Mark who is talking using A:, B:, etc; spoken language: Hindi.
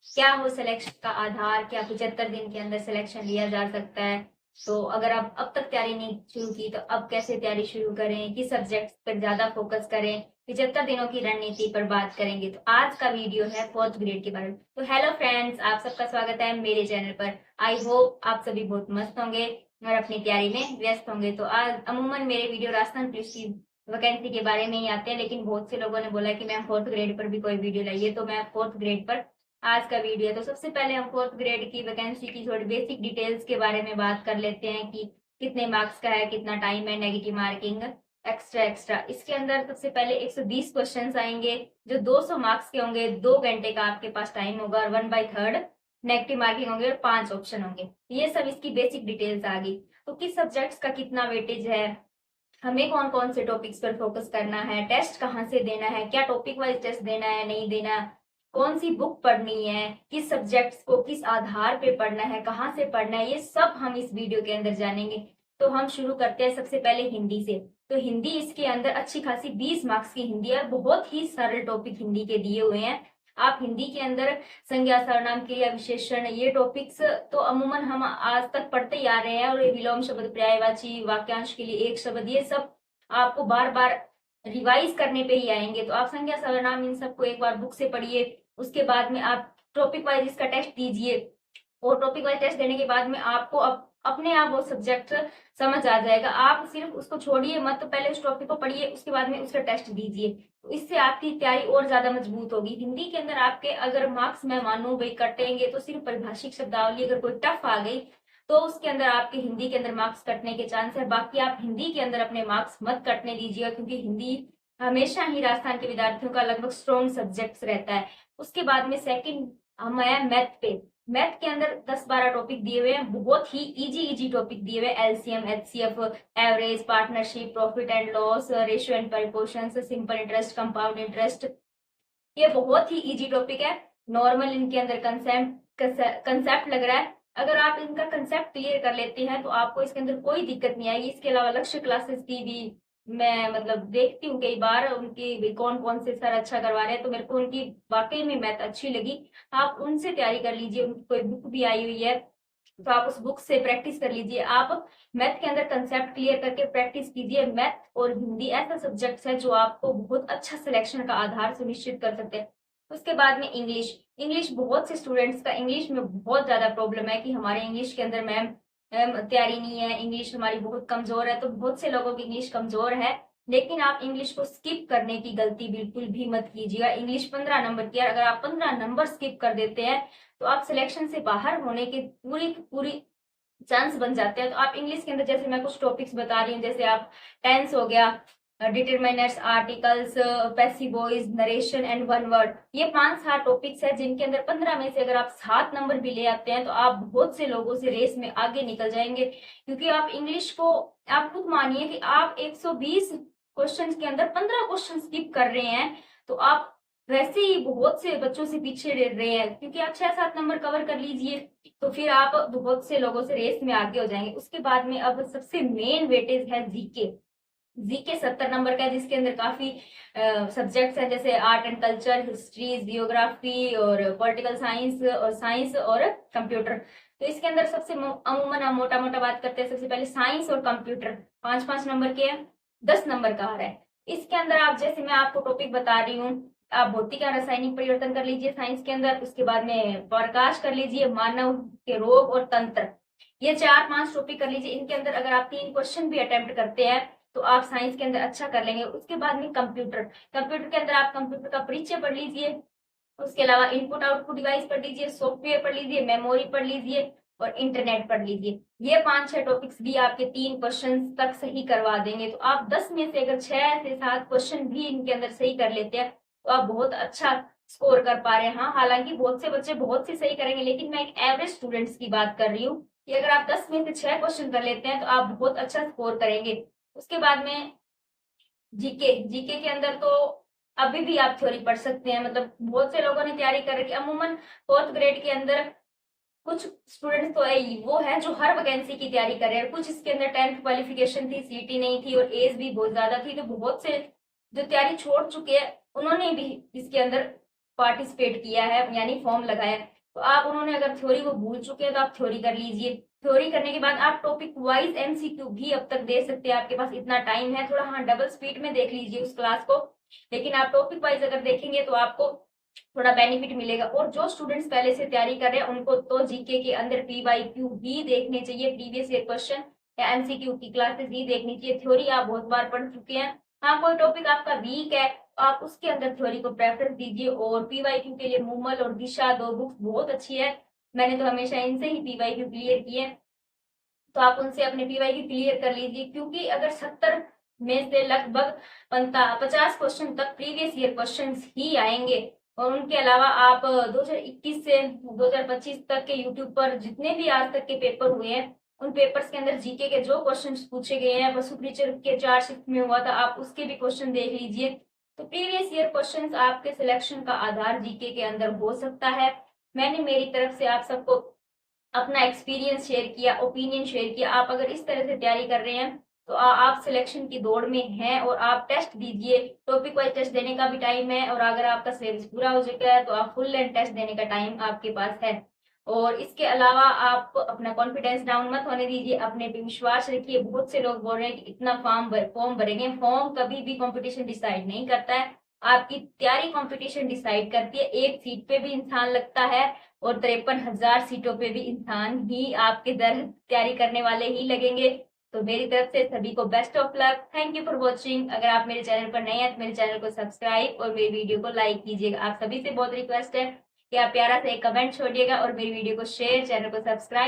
A: क्या हो सिलेक्शन का आधार, क्या 75 दिन के अंदर सिलेक्शन लिया जा सकता है? तो अगर आप अब तक तैयारी नहीं शुरू की तो अब कैसे तैयारी शुरू करें, किस सब्जेक्ट पर ज्यादा फोकस करें, 75 दिनों की रणनीति पर बात करेंगे। तो आज का वीडियो है फोर्थ ग्रेड के बारे में। तो हेलो फ्रेंड्स, आप सबका स्वागत है मेरे चैनल पर। आई होप आप सभी बहुत मस्त होंगे और अपनी तैयारी में व्यस्त होंगे। तो आज अमूमन मेरे वीडियो राजस्थान पुलिस की वैकेंसी के बारे में ही आते हैं, लेकिन बहुत से लोगों ने बोला कि मैम फोर्थ ग्रेड पर भी कोई वीडियो लाइए, तो मैं फोर्थ ग्रेड पर आज का वीडियो है। तो सबसे पहले हम फोर्थ ग्रेड की वैकेंसी की थोड़ी बेसिक डिटेल्स के बारे में बात कर लेते हैं कि कितने मार्क्स का है, कितना टाइम है, नेगेटिव मार्किंग, एक्स्ट्रा एक्स्ट्रा। इसके अंदर सबसे पहले 120 क्वेश्चंस आएंगे जो 200 मार्क्स के होंगे। 2 घंटे का आपके पास टाइम होगा और 1/3 नेगेटिव मार्किंग होंगे और 5 ऑप्शन होंगे। ये सब इसकी बेसिक डिटेल्स आ गई। तो किस सब्जेक्ट्स का कितना वेटेज है, हमें कौन कौन से टॉपिक्स पर फोकस करना है, टेस्ट कहाँ से देना है, क्या टॉपिक वाइज टेस्ट देना है नहीं देना, कौन सी बुक पढ़नी है, किस सब्जेक्ट्स को किस आधार पे पढ़ना है, कहाँ से पढ़ना है, ये सब हम इस वीडियो के अंदर जानेंगे। तो हम शुरू करते हैं सबसे पहले हिंदी से। तो हिंदी, इसके अंदर अच्छी खासी 20 मार्क्स की हिंदी है। बहुत ही सरल टॉपिक हिंदी के दिए हुए हैं। आप हिंदी के अंदर संज्ञा, सर्वनाम, क्रिया, विशेषण, ये टॉपिक्स तो अमूमन हम आज तक पढ़ते ही आ रहे हैं। और विलोम शब्द, पर्यायवाची, वाक्यांश के लिए एक शब्द, ये सब आपको बार बार रिवाइज करने पे ही आएंगे। तो आप संज्ञा, सर्वनाम, इन सबको एक बार बुक से पढ़िए। उसके बाद में आप टॉपिक वाइज इसका टेस्ट दीजिए और टॉपिक वाइज टेस्ट देने के बाद में आपको अपने आप वो सब्जेक्ट समझ आ जाएगा। आप सिर्फ उसको छोड़िए मत, तो पहले उस टॉपिक को पढ़िए, उसके बाद में उसका टेस्ट दीजिए। तो इससे आपकी तैयारी और ज्यादा मजबूत होगी। हिंदी के अंदर आपके अगर मार्क्स मैं मानूं भाई कटेंगे तो सिर्फ परिभाषिक शब्दावली अगर कोई टफ आ गई तो उसके अंदर आपके हिंदी के अंदर मार्क्स कटने के चांस है। बाकी आप हिंदी के अंदर अपने मार्क्स मत कटने दीजिएगा, क्योंकि हिंदी हमेशा ही राजस्थान के विद्यार्थियों का लगभग स्ट्रॉन्ग सब्जेक्ट रहता है। उसके बाद में सेकंड हम आया मैथ पे। मैथ के अंदर 10-12 टॉपिक दिए हुए हैं, बहुत ही इजी टॉपिक दिए हुए हैं। LCM, HCF, average, partnership, profit and loss, ratio and proportions, simple interest, compound interest, ये बहुत ही इजी टॉपिक है। नॉर्मल इनके अंदर कंसेप्ट लग रहा है। अगर आप इनका कंसेप्ट क्लियर कर लेते हैं तो आपको इसके अंदर कोई दिक्कत नहीं आएगी। इसके अलावा लक्ष्य क्लासेस की भी मैं मतलब देखती हूँ कई बार, उनकी कौन कौन से सर अच्छा करवा रहे हैं, तो मेरे को उनकी वाकई में मैथ अच्छी लगी। आप उनसे तैयारी कर लीजिए, उनकी कोई बुक भी आई हुई है तो आप उस बुक से प्रैक्टिस कर लीजिए। आप मैथ के अंदर कंसेप्ट क्लियर करके प्रैक्टिस कीजिए। मैथ और हिंदी ऐसा सब्जेक्ट है जो आपको बहुत अच्छा सिलेक्शन का आधार सुनिश्चित कर सकते हैं। उसके बाद में इंग्लिश। इंग्लिश बहुत से स्टूडेंट्स का इंग्लिश में बहुत ज्यादा प्रॉब्लम है कि हमारे इंग्लिश के अंदर मैम तैयारी नहीं है, इंग्लिश हमारी बहुत कमजोर है। तो बहुत से लोगों की इंग्लिश कमजोर है, लेकिन आप इंग्लिश को स्किप करने की गलती बिल्कुल भी मत कीजिएगा। इंग्लिश 15 नंबर की है, अगर आप 15 नंबर स्किप कर देते हैं तो आप सिलेक्शन से बाहर होने की पूरी पूरी चांस बन जाते हैं। तो आप इंग्लिश के अंदर जैसे मैं कुछ टॉपिक्स बता रही हूँ, जैसे आप टेंस हो गया, determiners, articles, passive voice, narration and one word, ये 5-7 टॉपिक्स है जिनके अंदर 15 में से अगर आप 7 नंबर भी ले आते हैं तो आप बहुत से लोगों से रेस में आगे निकल जाएंगे। क्योंकि आप इंग्लिश को, आप खुद मानिए कि आप 120 क्वेश्चन के अंदर 15 क्वेश्चन स्किप कर रहे हैं, तो आप वैसे ही बहुत से बच्चों से पीछे रहे हैं। क्योंकि आप 6-7 नंबर कवर कर लीजिए तो फिर आप बहुत से लोगों से रेस में आगे हो जाएंगे। उसके बाद में अब सबसे मेन वेटेज है जीके। जीके 70 नंबर का है, जिसके अंदर काफी सब्जेक्ट्स हैं, जैसे art and culture, history, geography और पॉलिटिकल साइंस और कंप्यूटर। तो इसके अंदर सबसे अमूमन हम मोटा मोटा बात करते हैं। सबसे पहले साइंस और कंप्यूटर 5-5 नंबर के हैं, 10 नंबर का आ रहा है। इसके अंदर आप, जैसे मैं आपको टॉपिक बता रही हूँ, आप भौतिक या रासायनिक परिवर्तन कर लीजिए साइंस के अंदर। उसके बाद में प्रकाश कर लीजिए, मानव के रोग और तंत्र, ये 4-5 टॉपिक कर लीजिए। इनके अंदर अगर आप 3 क्वेश्चन भी अटेम्प्ट करते हैं तो आप साइंस के अंदर अच्छा कर लेंगे। उसके बाद में कंप्यूटर, कंप्यूटर के अंदर आप कंप्यूटर का परिचय पढ़ लीजिए। उसके अलावा इनपुट आउटपुट डिवाइस पढ़ लीजिए, सॉफ्टवेयर पढ़ लीजिए, मेमोरी पढ़ लीजिए और इंटरनेट पढ़ लीजिए। ये 5-6 टॉपिक्स भी आपके 3 क्वेश्चन तक सही करवा देंगे। तो आप 10 में से अगर 6 से 7 क्वेश्चन भी इनके अंदर सही कर लेते हैं तो आप बहुत अच्छा स्कोर कर पा रहे हैं। हाँ, हालांकि बहुत से बच्चे बहुत से सही करेंगे, लेकिन मैं एक एवरेज स्टूडेंट्स की बात कर रही हूँ कि अगर आप 10 में से 6 क्वेश्चन कर लेते हैं तो आप बहुत अच्छा स्कोर करेंगे। उसके बाद में जीके, जीके के अंदर तो अभी भी आप थ्योरी पढ़ सकते हैं। मतलब बहुत से लोगों ने तैयारी कर रखी है। अमूमन फोर्थ ग्रेड के अंदर कुछ स्टूडेंट्स तो है वो है जो हर वैकेंसी की तैयारी कर रहे हैं। कुछ इसके अंदर 10th क्वालिफिकेशन थी, सीटी नहीं थी और एज भी बहुत ज्यादा थी, तो बहुत से जो तैयारी छोड़ चुके हैं उन्होंने भी इसके अंदर पार्टिसिपेट किया है, यानी फॉर्म लगाया। तो आप उन्होंने अगर थ्योरी को भूल चुके हैं तो आप थ्योरी कर लीजिए। थ्योरी करने के बाद आप टॉपिक वाइज एमसीक्यू भी अब तक दे सकते हैं, आपके पास इतना टाइम है। थोड़ा हाँ डबल स्पीड में देख लीजिए उस क्लास को, लेकिन आप टॉपिक वाइज अगर देखेंगे तो आपको थोड़ा बेनिफिट मिलेगा। और जो स्टूडेंट्स पहले से तैयारी कर रहे हैं उनको तो जीके के अंदर पीवाईक्यू ही देखने चाहिए, प्रीवियस ईयर क्वेश्चन या एमसीक्यू की क्लासेस ही देखनी चाहिए। थ्योरी आप बहुत बार पढ़ चुके हैं। हाँ कोई टॉपिक आपका वीक है तो आप उसके अंदर थ्योरी को प्रेफरेंस दीजिए। और पीवाईक्यू के लिए मूमल और दिशा दो बुक्स बहुत अच्छी है, मैंने तो हमेशा इनसे ही पीवाईक्यू क्लियर किए, तो आप उनसे अपने पीवाईक्यू क्लियर कर लीजिए। क्योंकि अगर 70 में से लगभग 50 क्वेश्चन तक प्रीवियस ईयर क्वेश्चन ही आएंगे, और उनके अलावा आप 2021 से 2025 तक के यूट्यूब पर जितने भी आज तक के पेपर हुए हैं उन पेपर्स के अंदर जीके के जो क्वेश्चंस पूछे गए हैं, पशु टीचर के 4 शिफ्ट में हुआ था, आप उसके भी क्वेश्चन देख लीजिए। तो प्रीवियस ईयर क्वेश्चंस आपके सिलेक्शन का आधार जीके के अंदर हो सकता है। मैंने मेरी तरफ से आप सबको अपना एक्सपीरियंस शेयर किया, ओपिनियन शेयर किया। आप अगर इस तरह से तैयारी कर रहे हैं तो आप सिलेक्शन की दौड़ में हैं और आप टेस्ट दीजिए। टॉपिक वाइज टेस्ट देने का भी टाइम है, और अगर आपका सिलेबस पूरा हो चुका है तो आप फुल लेंथ टेस्ट देने का टाइम आपके पास है। और इसके अलावा आप अपना कॉन्फिडेंस डाउन मत होने दीजिए, अपने पे विश्वास रखिए। बहुत से लोग बोल रहे हैं कि इतना फॉर्म भरेंगे, फॉर्म कभी भी कंपटीशन डिसाइड नहीं करता है, आपकी तैयारी कंपटीशन डिसाइड करती है। एक सीट पे भी इंसान लगता है और 53,000 सीटों पे भी इंसान ही आपके दर तैयारी करने वाले ही लगेंगे। तो मेरी तरफ से सभी को best of luck. Thank you for watching. अगर आप मेरे चैनल पर नए हैं तो मेरे चैनल को सब्सक्राइब और मेरी वीडियो को लाइक कीजिएगा। आप सभी से बहुत रिक्वेस्ट है कि आप प्यारा सा एक कमेंट छोड़िएगा और मेरी वीडियो को शेयर, चैनल को सब्सक्राइब